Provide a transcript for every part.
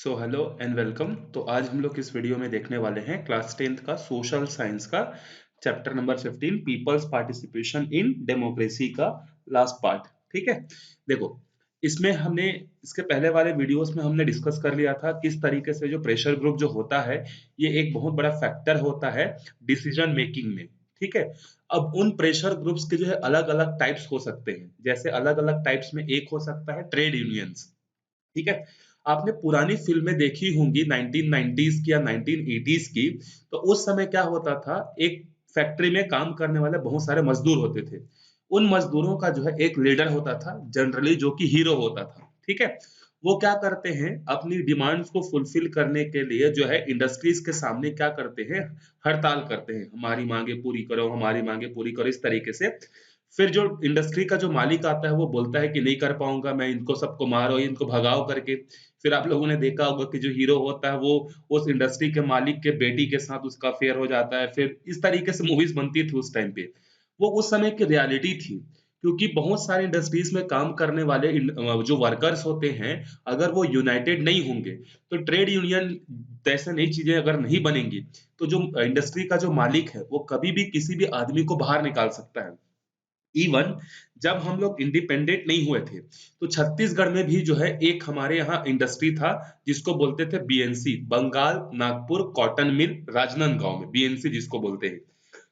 So hello and welcome. तो आज हम लोग इस वीडियो में देखने वाले हैं क्लास 10th का सोशल साइंस का chapter number 15 peoples participation in democracy का लास्ट पार्ट। ठीक है, देखो इसमें हमने इसके पहले वाले वीडियोस में हमने डिस्कस कर लिया था किस तरीके से जो प्रेशर ग्रुप जो होता है ये एक बहुत बड़ा फैक्टर होता है डिसीजन मेकिंग में। ठीक है, अब उन प्रेशर ग्रुप्स के जो है अलग अलग टाइप्स हो सकते हैं। जैसे अलग अलग टाइप्स में एक हो सकता है ट्रेड यूनियंस। ठीक है, आपने पुरानी फिल्में देखी होंगी 1990s की या 1980s की। तो उस समय क्या होता था, एक फैक्ट्री में काम करने वाले बहुत सारे मजदूर होते थे। उन मजदूरों का जो है एक लीडर होता था जनरली, जो कि हीरो होता था। ठीक है, वो क्या करते हैं, अपनी डिमांड्स को फुलफिल करने के लिए जो है इंडस्ट्रीज के सामने क्या करते हैं, हड़ताल करते हैं। हमारी मांगे पूरी करो, हमारी मांगे पूरी करो, इस तरीके से। फिर जो इंडस्ट्री का जो मालिक आता है वो बोलता है कि नहीं कर पाऊंगा मैं, इनको सबको मारो, इनको भगाओ करके। फिर आप लोगों ने देखा होगा कि जो हीरो होता है वो उस इंडस्ट्री के मालिक के बेटी के साथ उसका अफेयर हो जाता है। फिर इस तरीके से मूवीज बनती थी उस टाइम पे। वो उस समय की रियलिटी थी, क्योंकि बहुत सारे इंडस्ट्रीज में काम करने वाले जो वर्कर्स होते हैं, अगर वो यूनाइटेड नहीं होंगे तो ट्रेड यूनियन जैसे नई चीजें अगर नहीं बनेंगी तो जो इंडस्ट्री का जो मालिक है वो कभी भी किसी भी आदमी को बाहर निकाल सकता है। इवन जब हम लोग इंडिपेंडेंट नहीं हुए थे तो छत्तीसगढ़ में भी जो है एक हमारे यहाँ इंडस्ट्री था जिसको बोलते थे BNC, Bengal Nagpur cotton mill Rajnandgaon में, बीएनसी जिसको बोलते हैं।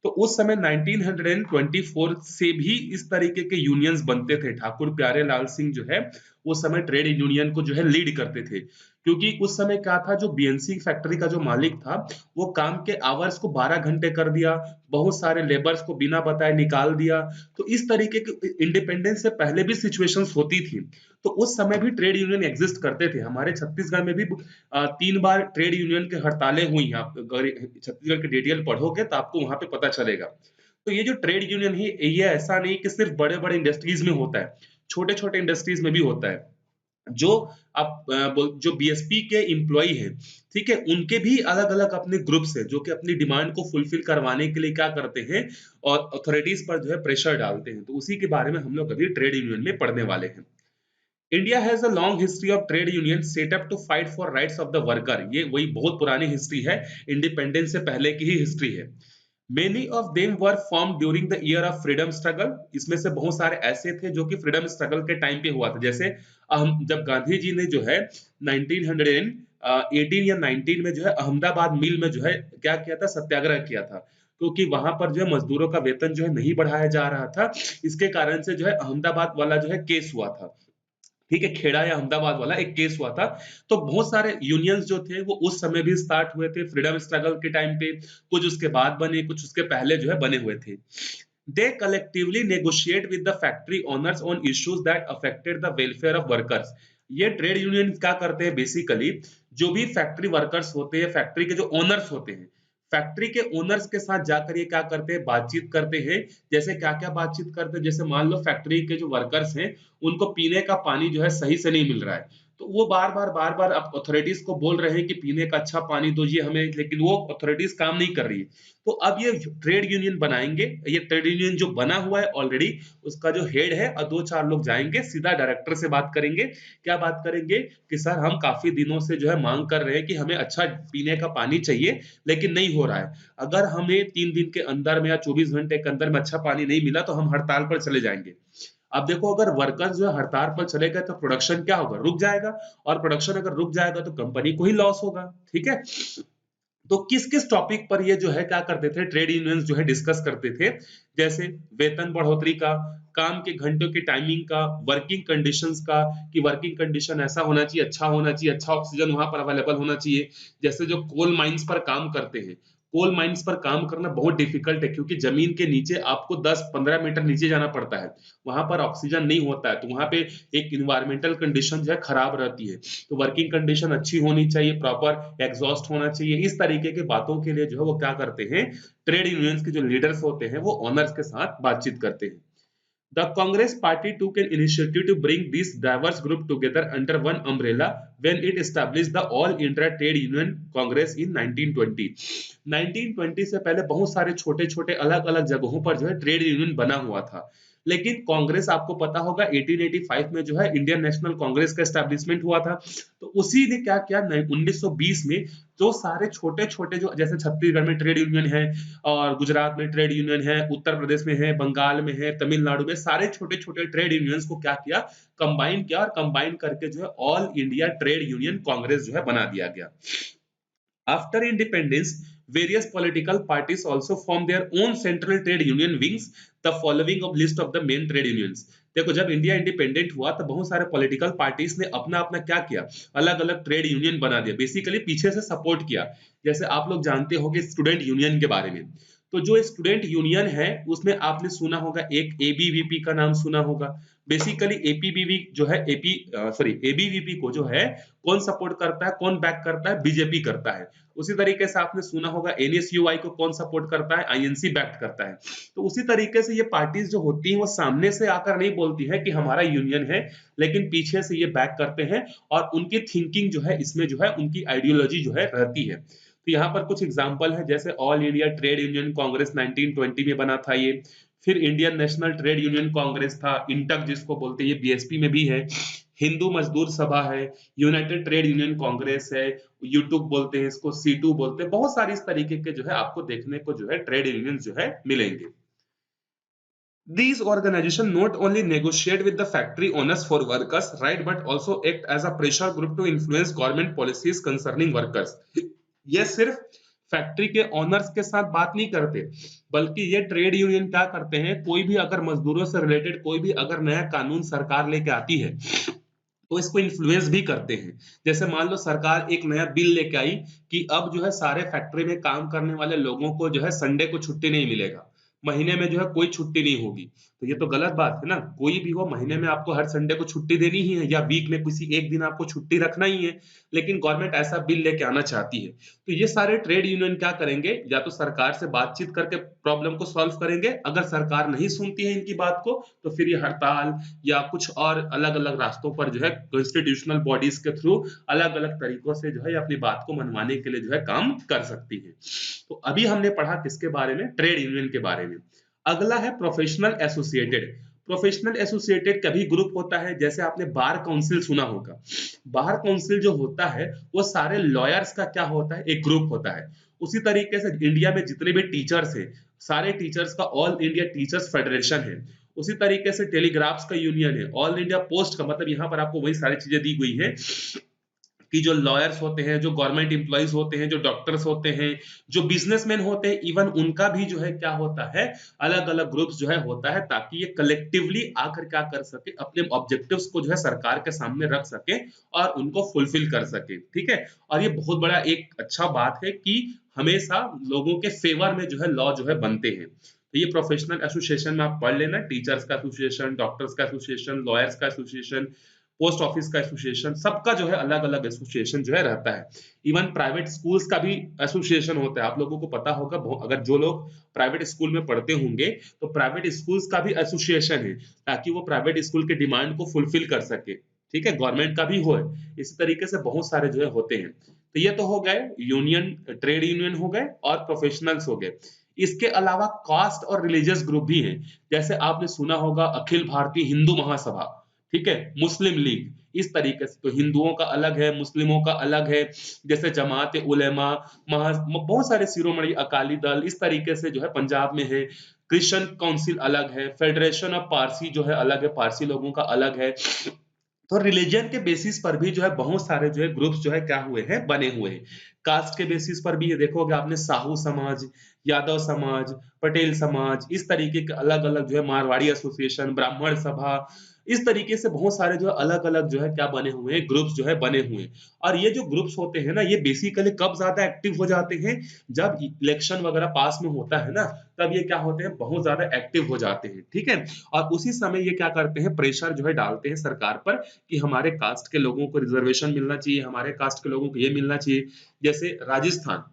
तो उस समय 1924 से भी इस तरीके के यूनियंस बनते थे। ठाकुर प्यारे लाल सिंह जो है उस समय ट्रेड यूनियन को जो है लीड करते थे। क्योंकि उस समय क्या था, जो बीएनसी फैक्ट्री का जो मालिक था वो काम के आवर्स को 12 घंटे कर दिया, बहुत सारे लेबर्स को बिना बताए निकाल दिया। तो इस तरीके के इंडिपेंडेंस से पहले भी सिचुएशंस होती थी। तो उस समय भी ट्रेड यूनियन एग्जिस्ट करते थे। हमारे छत्तीसगढ़ में भी 3 बार ट्रेड यूनियन की हड़तालें हुई। आप अगर छत्तीसगढ़ की डिटेल पढ़ोगे तो आपको वहां पे पता चलेगा। तो ये जो ट्रेड यूनियन है ये ऐसा नहीं कि सिर्फ बड़े बड़े इंडस्ट्रीज में होता है, छोटे छोटे इंडस्ट्रीज में भी होता है। जो जो बीएसपी के एम्प्लॉई हैं, ठीक है, उनके भी अलग अलग अपने ग्रुप्स हैं जो कि अपनी डिमांड को फुलफिल करवाने के लिए क्या करते हैं और अथॉरिटीज पर जो है प्रेशर डालते हैं। तो उसी के बारे में हम लोग अभी ट्रेड यूनियन में पढ़ने वाले हैं। India has a long history of trade union set up to fight for rights of the worker. ये वही बहुत पुरानी हिस्ट्री है, इंडिपेंडेंस से पहले की ही हिस्ट्री है। Many of them were form during the year of freedom struggle. इसमें से बहुत सारे ऐसे थे जो कि फ्रीडम स्ट्रगल के टाइम पे हुआ था। जैसे जब गांधी जी ने जो है 1918 या 19 में जो है अहमदाबाद मिल में जो है क्या किया था, सत्याग्रह किया था। क्योंकि वहां पर जो है मजदूरों का वेतन जो है नहीं बढ़ाया जा रहा था। इसके कारण से जो है अहमदाबाद वाला जो है केस हुआ था। ठीक है, खेड़ा या अहमदाबाद वाला एक केस हुआ था। तो बहुत सारे यूनियंस जो थे वो उस समय भी स्टार्ट हुए थे फ्रीडम स्ट्रगल के टाइम पे। कुछ उसके बाद बने, कुछ उसके पहले जो है बने हुए थे। They collectively negotiate with the factory owners on issues that affected the welfare of workers. ये ट्रेड यूनियन क्या करते हैं बेसिकली, जो भी फैक्ट्री वर्कर्स होते हैं, फैक्ट्री के जो ओनर्स होते हैं, फैक्ट्री के ओनर्स के साथ जाकर ये क्या करते हैं, बातचीत करते हैं। जैसे क्या क्या बातचीत करते हैं, जैसे मान लो फैक्ट्री के जो वर्कर्स हैं उनको पीने का पानी जो है सही से नहीं मिल रहा है। तो वो बार बार अथॉरिटीज को बोल रहे हैं कि पीने का अच्छा पानी दीजिए हमें, लेकिन वो अथॉरिटीज काम नहीं कर रही है। तो अब ये ट्रेड यूनियन बनाएंगे। ये ट्रेड यूनियन जो बना हुआ है ऑलरेडी, उसका जो हेड है और 2-4 लोग जाएंगे सीधा डायरेक्टर से बात करेंगे। क्या बात करेंगे कि सर हम काफी दिनों से जो है मांग कर रहे हैं कि हमें अच्छा पीने का पानी चाहिए, लेकिन नहीं हो रहा है। अगर हमें 3 दिन के अंदर में या 24 घंटे के अंदर में अच्छा पानी नहीं मिला तो हम हड़ताल पर चले जाएंगे। अब देखो, अगर वर्कर्स जो है हड़ताल पर चले गए तो प्रोडक्शन क्या होगा, रुक जाएगा। और प्रोडक्शन अगर रुक जाएगा तो कंपनी को ही लॉस होगा। ठीक है, तो किस किस टॉपिक पर ये जो है क्या करते थे, ट्रेड यूनियंस जो है डिस्कस करते थे। जैसे वेतन बढ़ोतरी का, काम के घंटों की टाइमिंग का, वर्किंग कंडीशंस का, कि वर्किंग कंडीशन ऐसा होना चाहिए, अच्छा होना चाहिए, अच्छा ऑक्सीजन वहां पर अवेलेबल होना चाहिए। जैसे जो कोल माइंस पर काम करते हैं, कोल माइंस पर काम करना बहुत डिफिकल्ट है, क्योंकि जमीन के नीचे आपको 10-15 मीटर नीचे जाना पड़ता है। वहां पर ऑक्सीजन नहीं होता है, तो वहां पे एक इन्वायरमेंटल कंडीशन जो है खराब रहती है। तो वर्किंग कंडीशन अच्छी होनी चाहिए, प्रॉपर एग्जॉस्ट होना चाहिए। इस तरीके की बातों के लिए जो है वो क्या करते हैं, ट्रेड यूनियंस के जो लीडर्स होते हैं वो ओनर्स के साथ बातचीत करते हैं। The Congress party took an initiative to bring these diverse groups together under one umbrella when it established the All India Trade Union Congress in 1920। 1920 से पहले बहुत सारे छोटे छोटे अलग अलग जगहों पर जो है ट्रेड यूनियन बना हुआ था। लेकिन कांग्रेस आपको पता होगा 1885 में जो है इंडियन नेशनल कांग्रेस का एस्टैब्लिशमेंट हुआ था। तो उसी ने क्या किया 1920 में, जो सारे छोटे छोटे जो जैसे छत्तीसगढ़ में ट्रेड यूनियन है और गुजरात में ट्रेड यूनियन है, उत्तर प्रदेश में है, बंगाल में है, तमिलनाडु में, सारे छोटे छोटे ट्रेड यूनियंस को क्या किया, कंबाइन किया, और कंबाइन करके जो है all India trade union Congress जो है बना दिया गया। After independence, various political parties also formed their own central trade union wings. The following of list of the main trade unions. देखो जब इंडिया इंडिपेंडेंट हुआ तो बहुत सारे पॉलिटिकल पार्टीज ने अपना अपना क्या किया, अलग अलग ट्रेड यूनियन बना दिया, बेसिकली पीछे से सपोर्ट किया। जैसे आप लोग जानते होंगे स्टूडेंट यूनियन के बारे में, तो जो स्टूडेंट यूनियन है उसमें आपने सुना होगा एक एबीवीपी का नाम सुना होगा। बेसिकली एपीबीवी जो है एबीवीपी को जो है कौन सपोर्ट करता है, कौन बैक करता है, बीजेपी करता है। उसी तरीके से आपने सुना होगा एनएसयूआई को कौन सपोर्ट करता है, आईएनसी बैक करता है। तो उसी तरीके से ये पार्टीज जो होती हैं वो सामने से आकर नहीं बोलती है कि हमारा यूनियन है, लेकिन पीछे से ये बैक करते हैं, और उनकी थिंकिंग जो है इसमें जो है उनकी आइडियोलॉजी जो है रहती है। तो यहाँ पर कुछ एग्जांपल है, जैसे all India trade union Congress 1920 में बना था ये, फिर Indian national trade union Congress था, इंटक जिसको बोलते हैं, ये बीएसपी में भी है, हिंदू मजदूर सभा है, यूनाइटेड ट्रेड यूनियन कांग्रेस है, यूट्यूब बोलते हैं इसको, सीटू बोलते हैं, बहुत सारी इस तरीके के जो है आपको देखने को जो है ट्रेड यूनियन जो है मिलेंगे। These organizations not only negotiate with the factory owners for workers' right, but also act as a pressure group to influence government policies concerning workers. ये सिर्फ फैक्ट्री के ओनर्स के साथ बात नहीं करते, बल्कि ये ट्रेड यूनियन क्या करते हैं, कोई भी अगर मजदूरों से रिलेटेड कोई भी अगर नया कानून सरकार लेके आती है तो इसको इन्फ्लुएंस भी करते हैं। जैसे मान लो सरकार एक नया बिल लेके आई कि अब जो है सारे फैक्ट्री में काम करने वाले लोगों को जो है संडे को छुट्टी नहीं मिलेगा, महीने में जो है कोई छुट्टी नहीं होगी। तो ये तो गलत बात है ना, कोई भी हो महीने में आपको हर संडे को छुट्टी देनी ही है, या वीक में किसी एक दिन आपको छुट्टी रखना ही है, लेकिन गवर्नमेंट ऐसा बिल लेके आना चाहती है। तो ये सारे ट्रेड यूनियन क्या करेंगे, या तो सरकार से बातचीत करके प्रॉब्लम को सॉल्व करेंगे, अगर सरकार नहीं सुनती है इनकी बात को तो फिर ये हड़ताल या कुछ और अलग अलग रास्तों पर जो है कॉन्स्टिट्यूशनल बॉडीज के थ्रू अलग अलग तरीकों से जो है अपनी बात को मनवाने के लिए जो है काम कर सकती है। तो अभी हमने पढ़ा किसके बारे में, ट्रेड यूनियन के बारे में। अगला है प्रोफेशनल एसोसिएटेड। प्रोफेशनल एसोसिएटेड कभी ग्रुप होता है, जैसे आपने बार काउंसिल सुना होगा, बार काउंसिल जो होता है वो सारे लॉयर्स का क्या होता है, एक ग्रुप होता है। उसी तरीके से इंडिया में जितने भी टीचर्स हैं, सारे टीचर्स का ऑल इंडिया टीचर्स फेडरेशन है। उसी तरीके से टेलीग्राफ्स का यूनियन है, ऑल इंडिया पोस्ट का, मतलब यहाँ पर आपको वही सारी चीजें दी गई है कि जो लॉयर्स होते हैं, जो गवर्नमेंट एम्प्लॉइज होते हैं, जो डॉक्टर्स होते हैं, जो बिजनेसमैन होते हैं, इवन उनका भी जो है क्या होता है, अलग अलग ग्रुप्स जो है होता है, ताकि ये कलेक्टिवली आकर क्या कर सके, अपने ऑब्जेक्टिव्स को जो है सरकार के सामने रख सके और उनको फुलफिल कर सके। ठीक है, और ये बहुत बड़ा एक अच्छा बात है कि हमेशा लोगों के फेवर में जो है लॉ जो है बनते हैं। तो ये प्रोफेशनल एसोसिएशन में आप पढ़ लेना, टीचर्स का एसोसिएशन, डॉक्टर्स का एसोसिएशन, लॉयर्स का एसोसिएशन, पोस्ट ऑफिस का एसोसिएशन, सबका जो है अलग अलग एसोसिएशन जो है रहता है। इवन प्राइवेट स्कूल्स का भी एसोसिएशन होता है, आप लोगों को पता होगा, अगर जो लोग प्राइवेट स्कूल में पढ़ते होंगे तो प्राइवेट स्कूल्स का भी एसोसिएशन है, ताकि वो प्राइवेट स्कूल के डिमांड को फुलफिल कर सके। ठीक है, गवर्नमेंट का भी हो, इसी तरीके से बहुत सारे जो है होते हैं। तो ये तो हो गए यूनियन, ट्रेड यूनियन हो गए और प्रोफेशनल्स हो गए। इसके अलावा कास्ट और रिलीजियस ग्रुप भी हैं, जैसे आपने सुना होगा अखिल भारतीय हिंदू महासभा, ठीक है, मुस्लिम लीग, इस तरीके से। तो हिंदुओं का अलग है, मुस्लिमों का अलग है, जैसे जमात उलेमा, बहुत सारे शिरोमणि अकाली दल, इस तरीके से जो है पंजाब में है। क्रिश्चियन काउंसिल अलग है, फेडरेशन ऑफ पारसी जो है अलग है, पारसी लोगों का अलग है। तो रिलीजन के बेसिस पर भी जो है बहुत सारे जो है ग्रुप्स जो है क्या हुए हैं, बने हुए हैं। कास्ट के बेसिस पर भी ये देखोगे आपने, साहू समाज, यादव समाज, पटेल समाज, इस तरीके के अलग अलग जो है, मारवाड़ी एसोसिएशन, ब्राह्मण सभा, इस तरीके से बहुत सारे जो है अलग अलग जो है क्या बने हुए हैं, ग्रुप्स जो है बने हुए हैं। और ये जो ग्रुप्स होते हैं ना, ये बेसिकली कब ज्यादा एक्टिव हो जाते हैं, जब इलेक्शन वगैरह पास में होता है ना, तब ये क्या होते हैं, बहुत ज्यादा एक्टिव हो जाते हैं। ठीक है, और उसी समय ये क्या करते हैं, प्रेशर जो है डालते हैं सरकार पर कि हमारे कास्ट के लोगों को रिजर्वेशन मिलना चाहिए, हमारे कास्ट के लोगों को ये मिलना चाहिए। जैसे राजस्थान,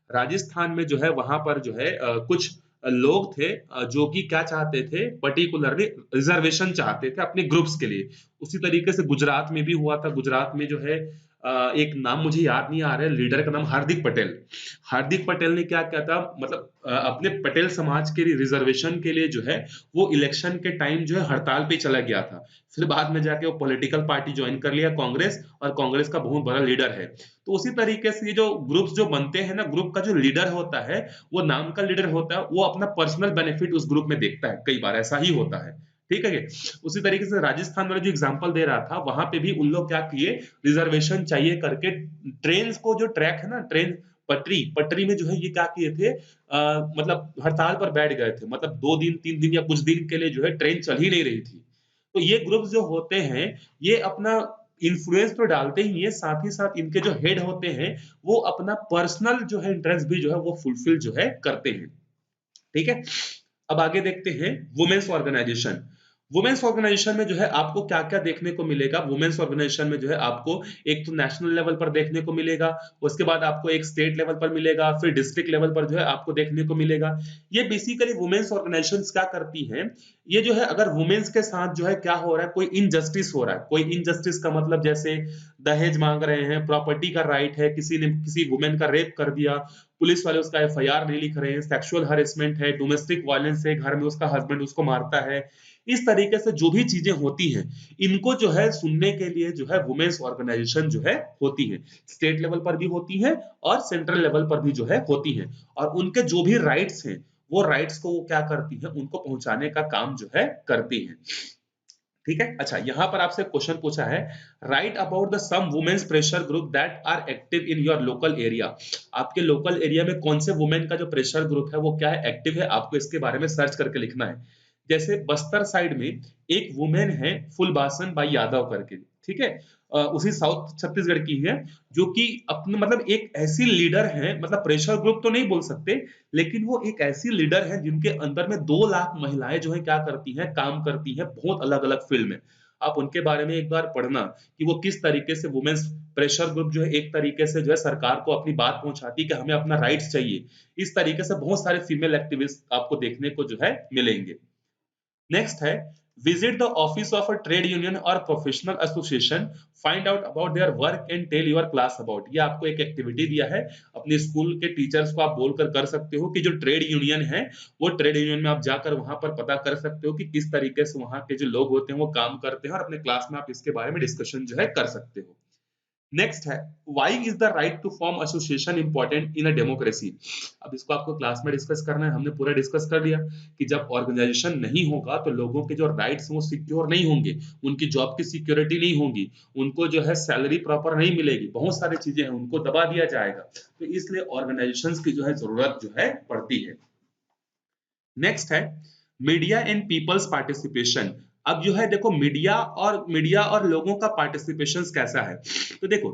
राजस्थान में जो है वहां पर जो है कुछ लोग थे जो कि क्या चाहते थे, पर्टिकुलरली रिजर्वेशन चाहते थे अपने ग्रुप्स के लिए। उसी तरीके से गुजरात में भी हुआ था, गुजरात में जो है एक नाम मुझे याद नहीं आ रहा है, लीडर का नाम हार्दिक पटेल। हार्दिक पटेल ने क्या किया था, मतलब अपने पटेल समाज के लिए रिजर्वेशन के लिए जो है वो इलेक्शन के टाइम जो है हड़ताल पे चला गया था। फिर बाद में जाके वो पॉलिटिकल पार्टी ज्वाइन कर लिया कांग्रेस, और कांग्रेस का बहुत बड़ा लीडर है। तो उसी तरीके से ये जो ग्रुप्स जो बनते हैं ना, ग्रुप का जो लीडर होता है वो नाम का लीडर होता है, वो अपना पर्सनल बेनिफिट उस ग्रुप में देखता है, कई बार ऐसा ही होता है। ठीक है। उसी तरीके से राजस्थान वाला जो एग्जांपल दे रहा था, वहां पे भी उन लोग क्या किए, रिजर्वेशन चाहिए करके ट्रेन को, जो ट्रैक है ना, ट्रेन पटरी पटरी में जो है ये क्या किए थे, मतलब हड़ताल पर बैठ गए थे, मतलब 2 दिन 3 दिन या कुछ दिन के लिए जो है ट्रेन चल ही नहीं रही थी। तो ये ग्रुप्स जो होते हैं, ये अपना इन्फ्लुएंस तो डालते ही है, साथ ही साथ इनके जो हेड होते हैं वो अपना पर्सनल जो है इंटरेस्ट भी जो है वो फुलफिल जो है करते हैं। ठीक है। अब आगे देखते हैं वुमेन्स ऑर्गेनाइजेशन। वुमेन्स ऑर्गेनाइजेशन में जो है आपको क्या क्या देखने को मिलेगा, वुमेन्स ऑर्गेनाइजेशन में जो है आपको एक तो नेशनल लेवल पर देखने को मिलेगा, उसके बाद आपको एक स्टेट लेवल पर मिलेगा, फिर डिस्ट्रिक्ट लेवल पर जो है आपको देखने को मिलेगा। ये बेसिकली वुमेन्स ऑर्गेनाइजेशंस क्या करती हैं, ये जो है अगर वुमेन्स के साथ जो है क्या हो रहा है, कोई इनजस्टिस हो रहा है, कोई इनजस्टिस का मतलब जैसे दहेज मांग रहे हैं, प्रॉपर्टी का राइट है, किसी ने किसी वुमेन का रेप कर दिया, पुलिस वाले उसका एफआईआर नहीं लिख रहे हैं, सेक्सुअल हरेसमेंट है, डोमेस्टिक वायलेंस है, घर में उसका हस्बैंड उसको मारता है, इस तरीके से जो भी चीजें होती हैं, इनको जो है सुनने के लिए जो है वुमेन्स ऑर्गेनाइजेशन जो है होती है। स्टेट लेवल पर भी होती है और सेंट्रल लेवल पर भी जो है होती है, और उनके जो भी राइट्स हैं, वो राइट्स को वो क्या करती है, उनको पहुंचाने का काम जो है करती है। ठीक है। अच्छा, यहां पर आपसे क्वेश्चन पूछा है, write about the some women's pressure group that are active in your local area. आपके लोकल एरिया में कौन से वुमेन का जो प्रेशर ग्रुप है वो क्या है, एक्टिव है, आपको इसके बारे में सर्च करके लिखना है। जैसे बस्तर साइड में एक वुमेन है फुलबासन बाई यादव करके, ठीक है, उसी साउथ छत्तीसगढ़ की है, जो कि अपने मतलब एक ऐसी लीडर है, मतलब प्रेशर ग्रुप तो नहीं बोल सकते, लेकिन वो एक ऐसी लीडर है जिनके अंदर में 2 लाख महिलाएं जो है क्या करती हैं, काम करती हैं बहुत अलग अलग फील्ड में। आप उनके बारे में एक बार पढ़ना कि वो किस तरीके से वुमेन्स प्रेशर ग्रुप जो है एक तरीके से जो है सरकार को अपनी बात पहुंचाती है कि हमें अपना राइट्स चाहिए। इस तरीके से बहुत सारे फीमेल एक्टिविस्ट आपको देखने को जो है मिलेंगे। नेक्स्ट है, visit the office of a trade union और professional association, find out about their work and tell your class about. ये आपको एक एक्टिविटी दिया है, अपने स्कूल के टीचर्स को आप बोलकर कर सकते हो कि जो ट्रेड यूनियन है, वो ट्रेड यूनियन में आप जाकर वहां पर पता कर सकते हो कि किस तरीके से वहां के जो लोग होते हैं वो काम करते हैं, और अपने क्लास में आप इसके बारे में डिस्कशन जो है कर सकते हो। नेक्स्ट है, why is the right to form association important in a democracy. अब इसको आपको क्लास में डिस्कस करना है, हमने पूरा डिस्कस कर लिया कि जब ऑर्गेनाइजेशन नहीं होगा तो लोगों के जो राइट्स हैं वो सिक्योर नहीं होंगे, उनकी जॉब की सिक्योरिटी नहीं होगी, उनको जो है सैलरी प्रॉपर नहीं मिलेगी, बहुत सारी चीजें हैं उनको दबा दिया जाएगा। तो इसलिए ऑर्गेनाइजेशंस की जो है जरूरत जो है पड़ती है। नेक्स्ट है, मीडिया एंड पीपल्स पार्टिसिपेशन। अब जो है देखो, मीडिया और लोगों का पार्टिसिपेशन कैसा है, तो देखो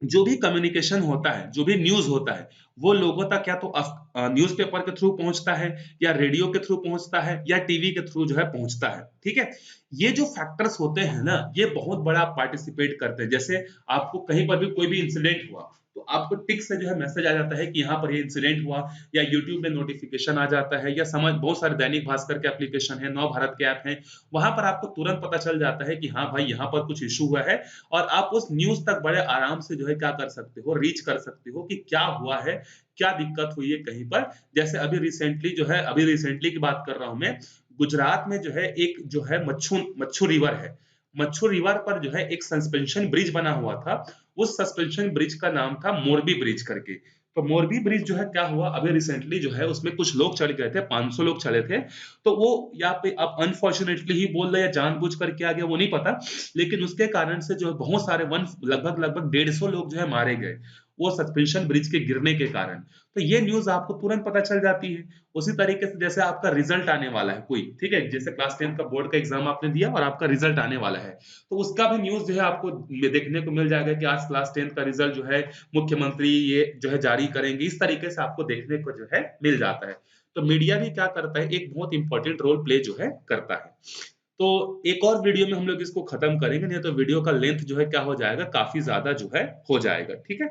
जो भी कम्युनिकेशन होता है, जो भी न्यूज होता है, वो लोगों तक या तो न्यूज़पेपर के थ्रू पहुंचता है, या रेडियो के थ्रू पहुंचता है, या टीवी के थ्रू जो है पहुंचता है। ठीक है। ये जो फैक्टर्स होते हैं ना, ये बहुत बड़ा पार्टिसिपेट करते हैं। जैसे आपको कहीं पर भी कोई भी इंसिडेंट हुआ, तो आपको टिक से जो है मैसेज आ जाता है कि यहाँ पर ये इंसिडेंट हुआ, या यूट्यूब में नोटिफिकेशन आ जाता है, या समझ बहुत सारे दैनिक भास्कर के एप्लीकेशन है, नव भारत के ऐप है, वहां पर आपको तुरंत पता चल जाता है कि हाँ भाई यहाँ पर कुछ इशू हुआ है, और आप उस न्यूज तक बड़े आराम से जो है क्या कर सकते हो, रीच कर सकते हो कि क्या हुआ है, क्या दिक्कत हुई है कहीं पर। जैसे अभी रिसेंटली की बात कर रहा हूं मैं, गुजरात में जो है एक जो है मच्छू मच्छू रिवर है, मच्छू रिवर पर जो है एक सस्पेंशन ब्रिज बना हुआ था। उस सस्पेंशन ब्रिज का नाम था मोरबी ब्रिज करके। तो मोरबी ब्रिज जो है क्या हुआ, अभी रिसेंटली जो है उसमें कुछ लोग चढ़ गए थे, 500 लोग चढ़े थे। तो वो यहाँ पे अब अनफॉर्चुनेटली ही बोल रहे हैं, जानबूझ कर क्या गया वो नहीं पता, लेकिन उसके कारण से जो है बहुत सारे वन लगभग लगभग 150 लोग जो है मारे गए, वो सस्पेंशन ब्रिज के गिरने के कारण। तो ये न्यूज आपको तुरंत पता चल जाती है। उसी तरीके से जैसे आपका रिजल्ट आने वाला है कोई, ठीक है, जैसे क्लास 10 का बोर्ड का एग्जाम आपने दिया और आपका रिजल्ट आने वाला है, तो उसका भी न्यूज जो है आपको देखने को मिल जाएगा कि आज क्लास 10 का रिजल्ट जो है मुख्यमंत्री ये जो है जारी करेंगे, इस तरीके से आपको देखने को जो है मिल जाता है। तो मीडिया भी क्या करता है, एक बहुत इंपॉर्टेंट रोल प्ले जो है करता है। तो एक और वीडियो में हम लोग इसको खत्म करेंगे, नहीं तो वीडियो का लेंथ जो है क्या हो जाएगा, काफी ज्यादा जो है हो जाएगा। ठीक है।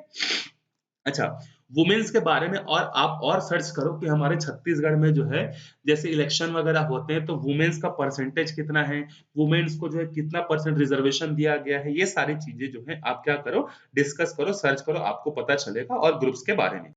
अच्छा, वुमेन्स के बारे में और आप और सर्च करो कि हमारे छत्तीसगढ़ में जो है जैसे इलेक्शन वगैरह होते हैं तो वुमेन्स का परसेंटेज कितना है, वुमेन्स को जो है कितना परसेंट रिजर्वेशन दिया गया है, ये सारी चीजें जो है आप क्या करो, डिस्कस करो, सर्च करो, आपको पता चलेगा और ग्रुप्स के बारे में।